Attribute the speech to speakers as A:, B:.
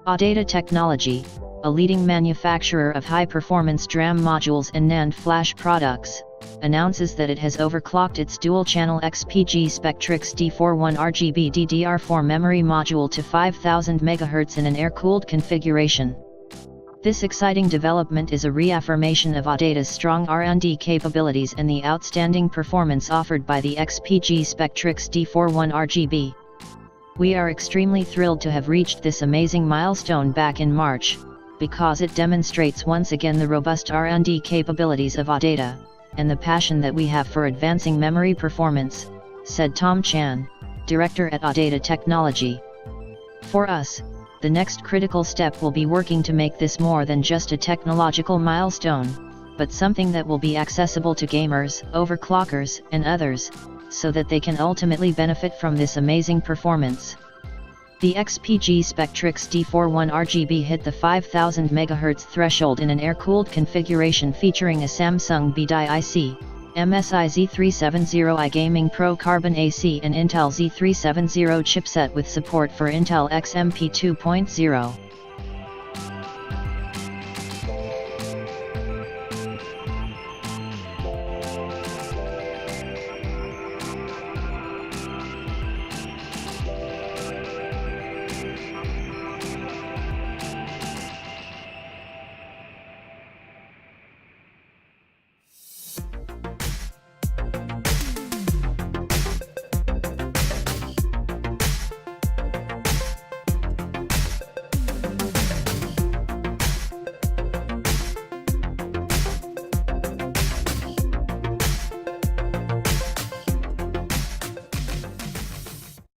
A: ADATA Technology, a leading manufacturer of high-performance DRAM modules and NAND Flash products, announces that it has overclocked its dual-channel XPG SPECTRIX D41 RGB DDR4 memory module to 5000 MHz in an air-cooled configuration. This exciting development is a reaffirmation of ADATA's strong R&D capabilities and the outstanding performance offered by the XPG SPECTRIX D41 RGB. We are extremely thrilled to have reached this amazing milestone back in March, because it demonstrates once again the robust R&D capabilities of ADATA, and the passion that we have for advancing memory performance, said Tom Chan, director at ADATA Technology. For us, the next critical step will be working to make this more than just a technological milestone, but something that will be accessible to gamers, overclockers, and others, so that they can ultimately benefit from this amazing performance. The XPG SPECTRIX D41 RGB hit the 5000 MHz threshold in an air-cooled configuration featuring a Samsung BDI IC, MSI Z370i Gaming Pro Carbon AC and Intel Z370 chipset with support for Intel XMP 2.0.